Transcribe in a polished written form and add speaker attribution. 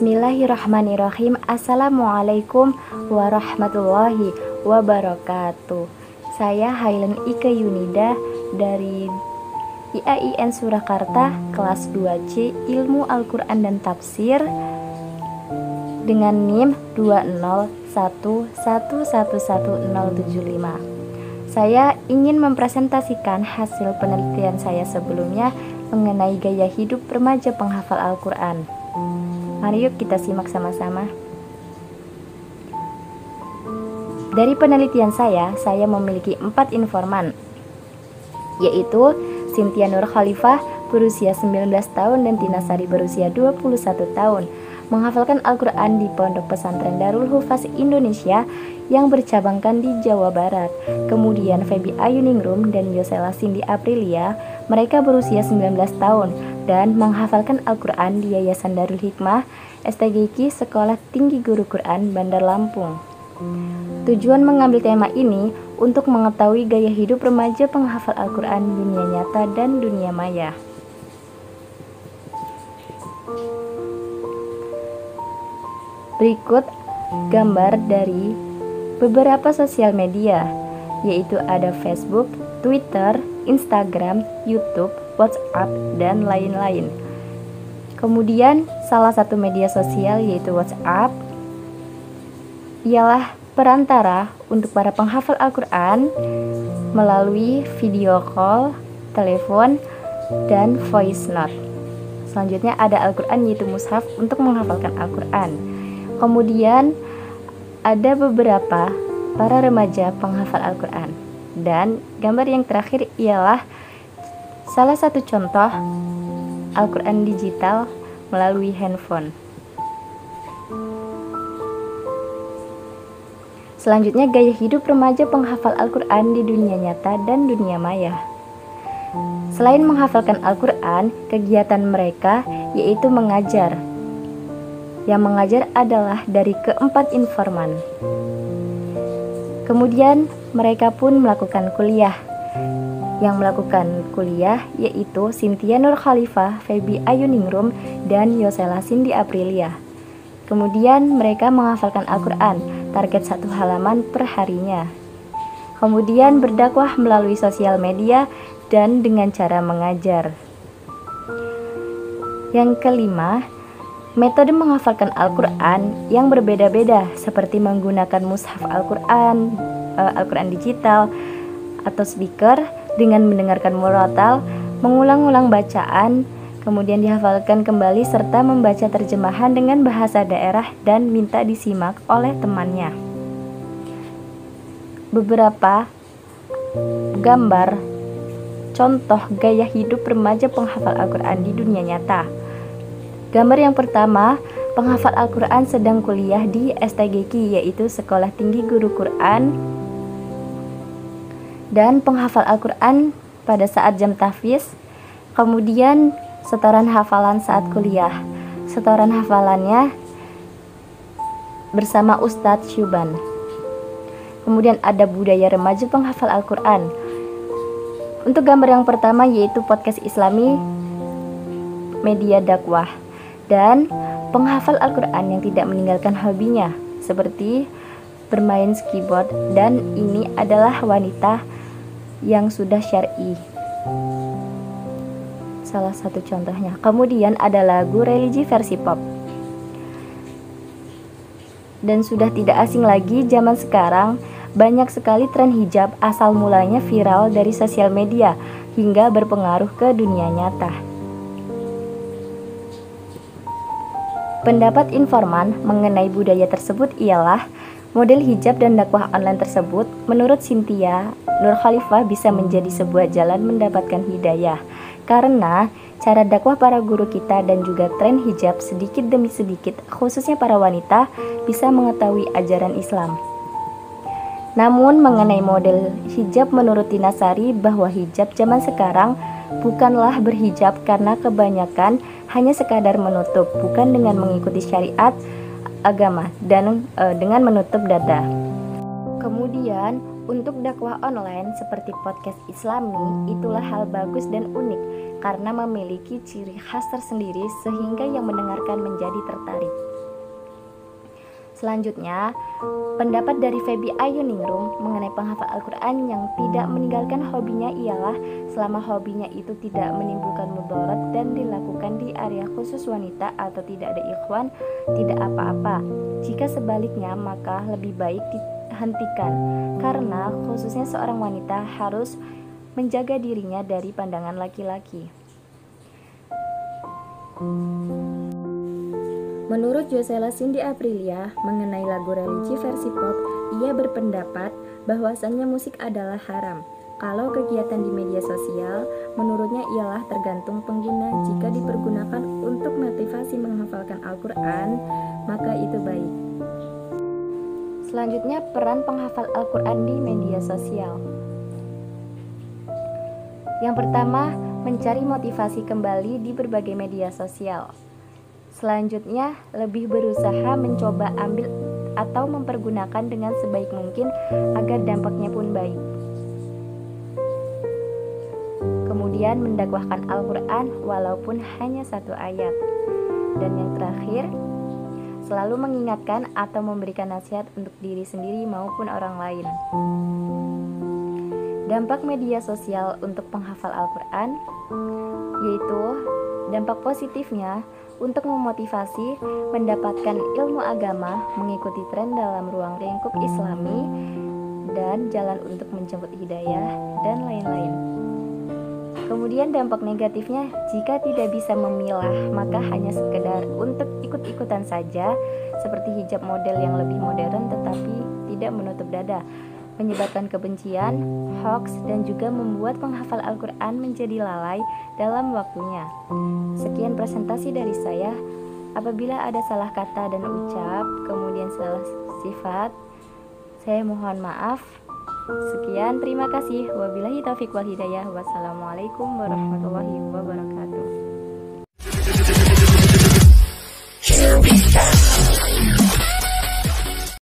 Speaker 1: Bismillahirrahmanirrahim. Assalamualaikum warahmatullahi wabarakatuh. Saya Hailen Ike Yunida dari IAIN Surakarta, kelas 2C Ilmu Al-Quran dan Tafsir dengan NIM 201111075. Saya ingin mempresentasikan hasil penelitian saya sebelumnya mengenai gaya hidup remaja penghafal Al-Quran. Mari yuk kita simak sama-sama. Dari penelitian saya memiliki 4 informan, yaitu Cynthia Nur Khalifah berusia 19 tahun dan Tina Sari berusia 21 tahun, menghafalkan Al-Quran di Pondok Pesantren Darul Hufaz Indonesia yang bercabangkan di Jawa Barat. Kemudian Feby Ayuningrum dan Yosela Cindy Aprilia, mereka berusia 19 tahun dan menghafalkan Al-Quran di Yayasan Darul Hikmah STGQ Sekolah Tinggi Guru Quran Bandar Lampung. Tujuan mengambil tema ini untuk mengetahui gaya hidup remaja penghafal Al-Quran dunia nyata dan dunia maya. Berikut gambar dari beberapa sosial media, yaitu ada Facebook, Twitter, Instagram, YouTube, WhatsApp, dan lain-lain. Kemudian salah satu media sosial yaitu WhatsApp ialah perantara untuk para penghafal Al-Quran melalui video call, telepon, dan voice note. Selanjutnya ada Al-Quran yaitu mushaf untuk menghafalkan Al-Quran. Kemudian ada beberapa para remaja penghafal Al-Quran. Dan gambar yang terakhir ialah salah satu contoh Al-Quran digital melalui handphone. Selanjutnya gaya hidup remaja penghafal Al-Quran di dunia nyata dan dunia maya. Selain menghafalkan Al-Quran, kegiatan mereka yaitu mengajar. Yang mengajar adalah dari keempat informan. Kemudian mereka pun melakukan kuliah. Yang melakukan kuliah yaitu Cynthia Nur Khalifah, Feby Ayuningrum, dan Yosela Cindy Aprilia. Kemudian mereka menghafalkan Al-Quran, target 1 halaman per harinya. Kemudian berdakwah melalui sosial media dan dengan cara mengajar. Yang kelima, metode menghafalkan Al-Quran yang berbeda-beda seperti menggunakan mushaf Al-Quran, Al-Quran digital, atau speaker dengan mendengarkan murotal, mengulang-ulang bacaan, kemudian dihafalkan kembali serta membaca terjemahan dengan bahasa daerah dan minta disimak oleh temannya. Beberapa gambar contoh gaya hidup remaja penghafal Al-Quran di dunia nyata. Gambar yang pertama, penghafal Al-Quran sedang kuliah di STGQ yaitu Sekolah Tinggi Guru Quran, dan penghafal Al-Quran pada saat jam tahfiz. Kemudian setoran hafalan saat kuliah. Setoran hafalannya bersama Ustadz Syuban. Kemudian ada budaya remaja penghafal Al-Quran. Untuk gambar yang pertama yaitu podcast Islami media dakwah dan penghafal Al-Quran yang tidak meninggalkan hobinya seperti bermain keyboard, dan ini adalah wanita yang sudah syar'i. Salah satu contohnya. Kemudian ada lagu religi versi pop. Dan sudah tidak asing lagi zaman sekarang, banyak sekali tren hijab asal mulanya viral dari sosial media hingga berpengaruh ke dunia nyata. Pendapat informan mengenai budaya tersebut ialah model hijab dan dakwah online tersebut menurut Cynthia Nur Khalifah bisa menjadi sebuah jalan mendapatkan hidayah karena cara dakwah para guru kita dan juga tren hijab sedikit demi sedikit khususnya para wanita bisa mengetahui ajaran Islam. Namun mengenai model hijab menurut Tina Sari bahwa hijab zaman sekarang bukanlah berhijab karena kebanyakan hanya sekadar menutup, bukan dengan mengikuti syariat agama dan dengan menutup dada. Kemudian untuk dakwah online seperti podcast Islami itulah hal bagus dan unik karena memiliki ciri khas tersendiri sehingga yang mendengarkan menjadi tertarik. Selanjutnya, pendapat dari Feby Ayuningrum mengenai penghafal Al-Quran yang tidak meninggalkan hobinya ialah selama hobinya itu tidak menimbulkan mudarat dan dilakukan di area khusus wanita atau tidak ada ikhwan, tidak apa-apa. Jika sebaliknya, maka lebih baik dihentikan, karena khususnya seorang wanita harus menjaga dirinya dari pandangan laki-laki. Menurut Josela Cindy Aprilia mengenai lagu religi versi pop, ia berpendapat bahwasannya musik adalah haram. Kalau kegiatan di media sosial, menurutnya ialah tergantung pengguna. Jika dipergunakan untuk motivasi menghafalkan Al-Quran, maka itu baik. Selanjutnya, peran penghafal Al-Quran di media sosial. Yang pertama, mencari motivasi kembali di berbagai media sosial. Selanjutnya, lebih berusaha mencoba ambil atau mempergunakan dengan sebaik mungkin agar dampaknya pun baik. Kemudian mendakwahkan Al-Quran walaupun hanya 1 ayat. Dan yang terakhir, selalu mengingatkan atau memberikan nasihat untuk diri sendiri maupun orang lain. Dampak media sosial untuk penghafal Al-Quran, yaitu dampak positifnya untuk memotivasi mendapatkan ilmu agama, mengikuti tren dalam ruang lingkup Islami, dan jalan untuk menjemput hidayah, dan lain-lain. Kemudian dampak negatifnya, jika tidak bisa memilah, maka hanya sekedar untuk ikut-ikutan saja, seperti hijab model yang lebih modern tetapi tidak menutup dada, menyebabkan kebencian, hoax, dan juga membuat penghafal Al-Quran menjadi lalai dalam waktunya. Sekian presentasi dari saya. Apabila ada salah kata dan ucap, kemudian salah sifat, saya mohon maaf. Sekian, terima kasih. Wabillahi taufiq wal hidayah. Wassalamualaikum warahmatullahi wabarakatuh.